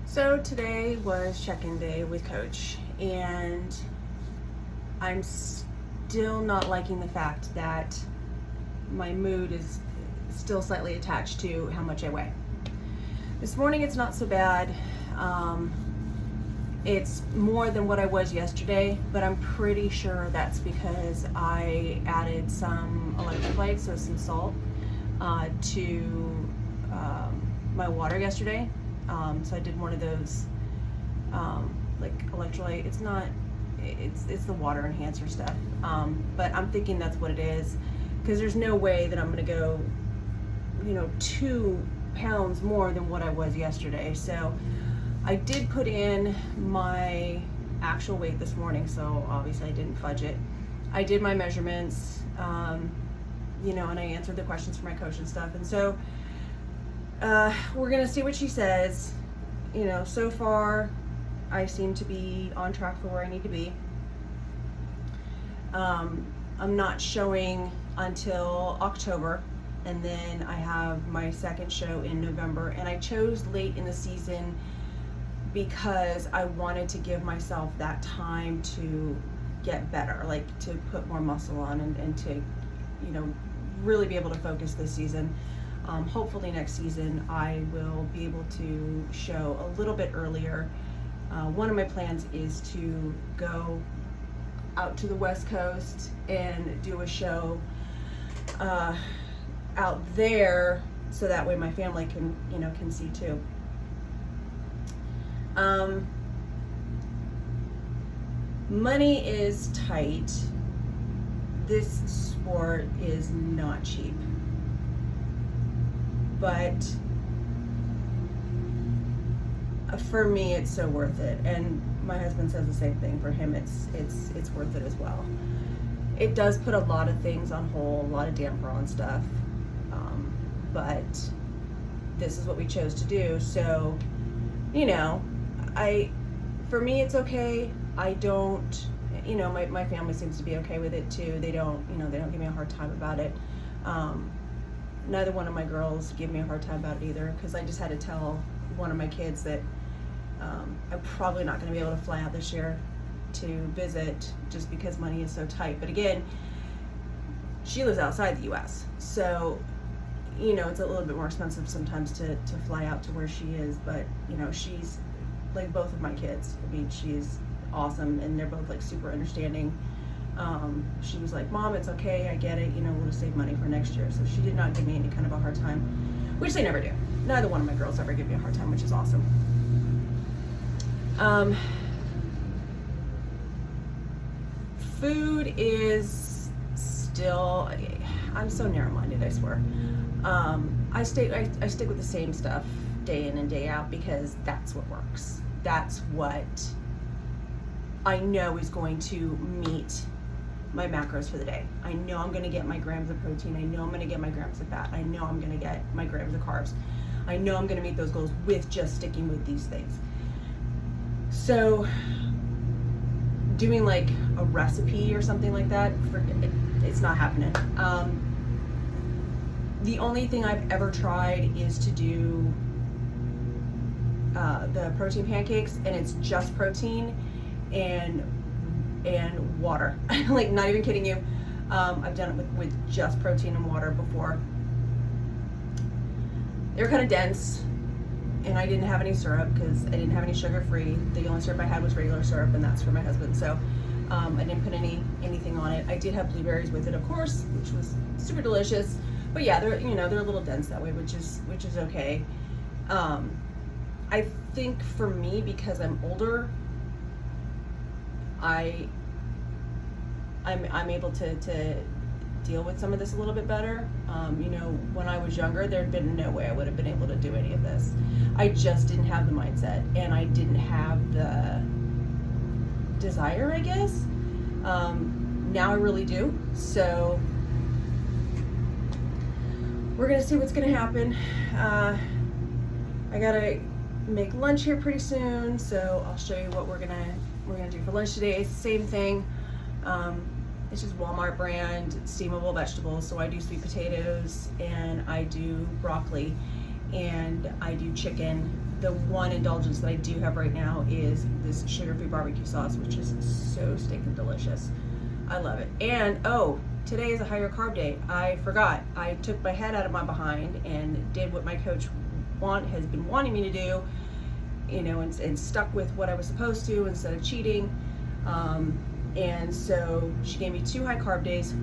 So today was check-in day with Coach, and I'm still not liking the fact that my mood is still slightly attached to how much I weigh. This morning it's not so bad. It's more than what I was yesterday, but I'm pretty sure that's because I added some electrolytes, so some salt, to my water yesterday. So I did one of those like electrolyte. It's the water enhancer stuff. But I'm thinking that's what it is, because there's no way that I'm gonna go, 2 pounds more than what I was yesterday. So I did put in my actual weight this morning, so obviously I didn't fudge it. I did my measurements, and I answered the questions for my coach and stuff. And so we're gonna see what she says. So far I seem to be on track for where I need to be. I'm not showing until October, and then I have my second show in November, and I chose late in the season because I wanted to give myself that time to get better, like to put more muscle on and to, really be able to focus this season. Hopefully next season I will be able to show a little bit earlier. One of my plans is to go out to the West Coast and do a show out there, so that way my family can see too. Money is tight. This sport is not cheap, but for me it's so worth it, and my husband says the same thing. For him it's worth it as well. It does put a lot of things on hold, a lot of damper on stuff, but this is what we chose to do. So for me it's okay. I don't, my family seems to be okay with it too. They don't give me a hard time about it. Neither one of my girls give me a hard time about it either, because I just had to tell one of my kids that I'm probably not going to be able to fly out this year to visit, just because money is so tight. But again, she lives outside the US, so it's a little bit more expensive sometimes to fly out to where she is. But she's like both of my kids. I mean, she's awesome, and they're both like super understanding. She was like, "Mom, it's okay, I get it, we'll just save money for next year." So she did not give me any kind of a hard time, which they never do. Neither one of my girls ever give me a hard time, which is awesome. Food is still, I'm so narrow-minded, I swear. I stick with the same stuff day in and day out, because that's what works. That's what I know is going to meet my macros for the day. I know I'm going to get my grams of protein. I know I'm going to get my grams of fat. I know I'm going to get my grams of carbs. I know I'm going to meet those goals with just sticking with these things. So doing like a recipe or something like that, it's not happening. The only thing I've ever tried is to do the protein pancakes, and it's just protein and water. Like, not even kidding you. I've done it with just protein and water before. They were kind of dense, and I didn't have any syrup because I didn't have any sugar-free. The only syrup I had was regular syrup, and that's for my husband. So I didn't put anything on it. I did have blueberries with it, of course, which was super delicious. But yeah, they're a little dense that way, which is okay. I think for me, because I'm older, I'm able to deal with some of this a little bit better. When I was younger, there'd been no way I would have been able to do any of this. I just didn't have the mindset, and I didn't have the desire, I guess. Now I really do. So we're gonna see what's gonna happen. I gotta make lunch here pretty soon, so I'll show you what we're gonna do for lunch today. It's the same thing. It's just Walmart brand steamable vegetables. So I do sweet potatoes and I do broccoli and I do chicken. The one indulgence that I do have right now is this sugar-free barbecue sauce, which is so stinking delicious. I love it. And oh, today is a higher carb day. I forgot. I took my head out of my behind and did what my coach has been wanting me to do, you know, and stuck with what I was supposed to instead of cheating. And so she gave me 2 high carb days.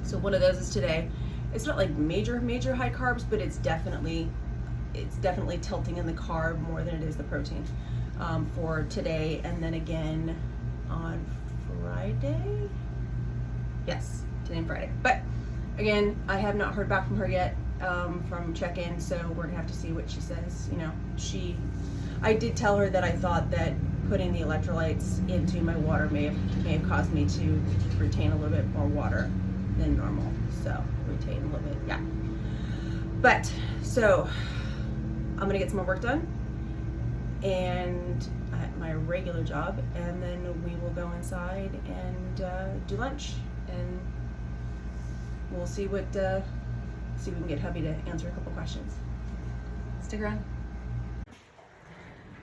So one of those is today. It's not like major high carbs, but it's definitely tilting in the carb more than it is the protein for today. And then again on Friday. Yes, today and Friday. But again, I have not heard back from her yet from check-in, so we're gonna have to see what she says. You know, I did tell her that I thought that putting the electrolytes into my water may have caused me to retain a little bit more water than normal. So retain a little bit, yeah. But so I'm gonna get some more work done and at my regular job, and then we will go inside and do lunch, and we'll see if we can get hubby to answer a couple questions. Stick around.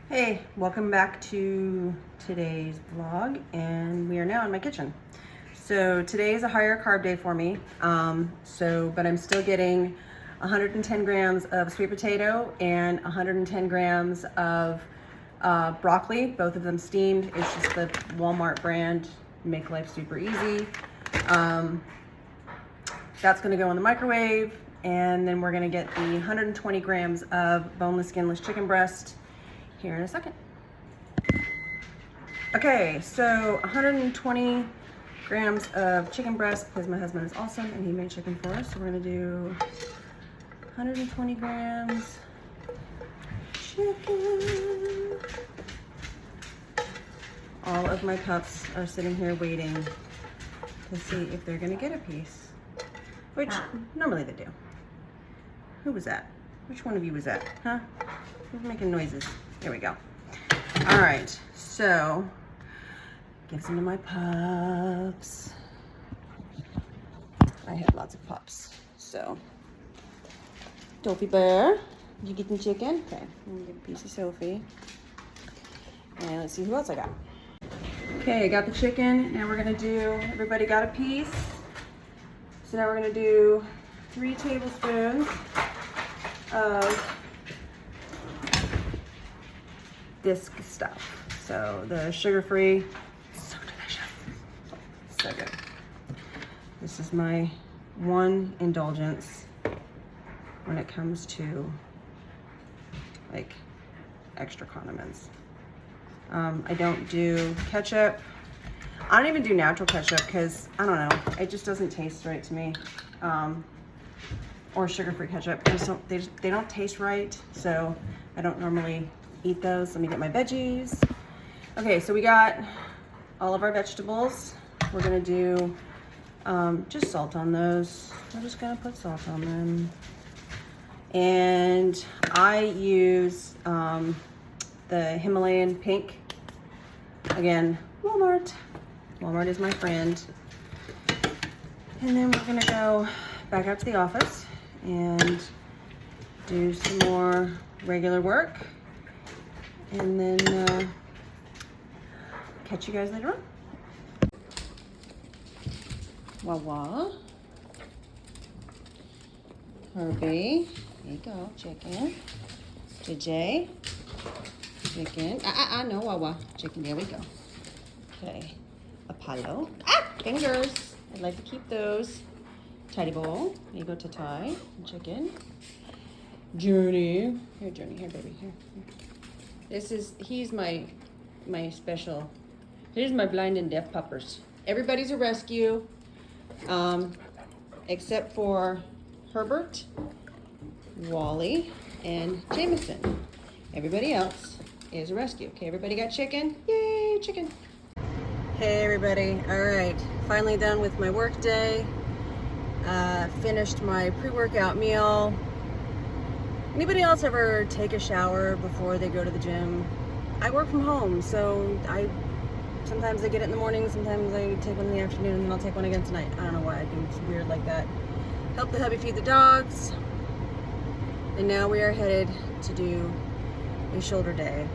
Hey, welcome back to today's vlog, and we are now in my kitchen. So today is a higher carb day for me, but I'm still getting 110 grams of sweet potato and 110 grams of broccoli, both of them steamed. It's just the Walmart brand, make life super easy. That's gonna go in the microwave, and then we're gonna get the 120 grams of boneless, skinless chicken breast here in a second. Okay, so 120 grams of chicken breast, because my husband is awesome and he made chicken for us. So we're gonna do 120 grams chicken. All of my pups are sitting here waiting to see if they're gonna get a piece, which normally they do. Who was that? Which one of you was that? Huh? Who's making noises? There we go. All right, so give some to my pups. I have lots of pups, so. Sophie Bear, you getting chicken? Okay, I'm gonna get a piece of Sophie. And let's see who else I got. Okay, I got the chicken. Now we're gonna do, everybody got a piece. So now we're gonna do 3 tablespoons of this stuff. So the sugar-free, so delicious, so good. This is my one indulgence when it comes to like extra condiments. I don't do ketchup. I don't even do natural ketchup because I don't know, it just doesn't taste right to me. Or sugar-free ketchup. They don't taste right, so I don't normally eat those. Let me get my veggies. Okay, so we got all of our vegetables. We're gonna do just salt on those. We're just gonna put salt on them. And I use the Himalayan pink. Again, Walmart. Walmart is my friend. And then we're gonna go back out to the office and do some more regular work. And then catch you guys later on. Wawa. Herbie. There you go, chicken. JJ. Chicken. No, Wawa. Chicken, there we go. Okay. Apollo. Fingers. I'd like to keep those. Tidy bowl. There you go, Tatai. Chicken. Journey. Here, Journey. Here, baby. Here. He's my special. Here's my blind and deaf puppers. Everybody's a rescue, except for Herbert, Wally, and Jameson. Everybody else is a rescue. Okay, everybody got chicken? Yay, chicken. Hey everybody, all right, finally done with my work day. Finished my pre-workout meal. Anybody else ever take a shower before they go to the gym? I work from home, so I Sometimes I get it in the morning, sometimes I take one in the afternoon, and then I'll take one again tonight. I don't know why I do. It's weird like that. Help the hubby feed the dogs. And now we are headed to do a shoulder day.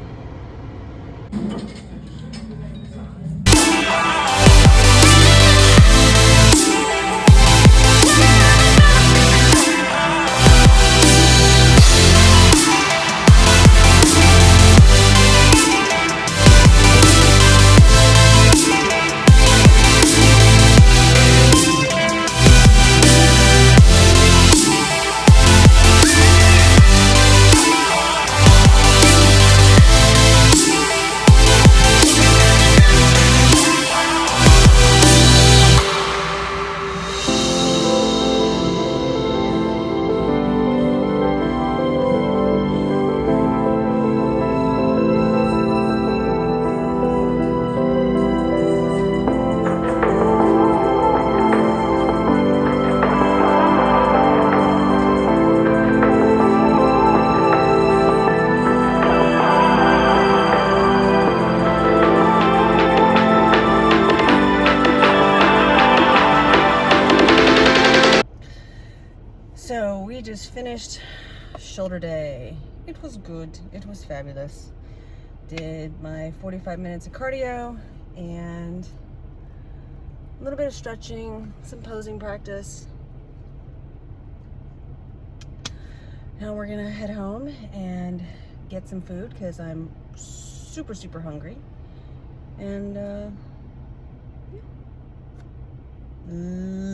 So we just finished shoulder day. It was good. It was fabulous. Did my 45 minutes of cardio and a little bit of stretching, some posing practice. Now we're gonna head home and get some food because I'm super, super hungry. And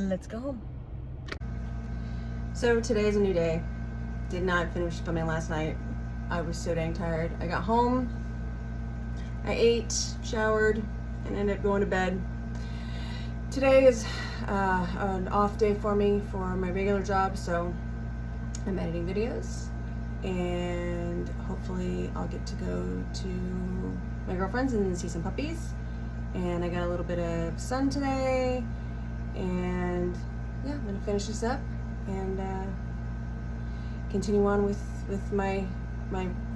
let's go home. So today's a new day. Did not finish filming last night. I was so dang tired. I got home, I ate, showered, and ended up going to bed. Today is an off day for me for my regular job, so I'm editing videos, and hopefully I'll get to go to my girlfriend's and see some puppies. And I got a little bit of sun today, and yeah, I'm gonna finish this up and continue on with my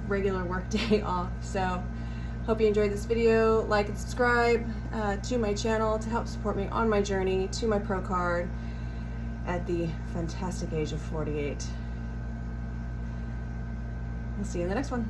regular work day off. So hope you enjoyed this video. Like and subscribe to my channel to help support me on my journey to my pro card at the fantastic age of 48. I'll see you in the next one.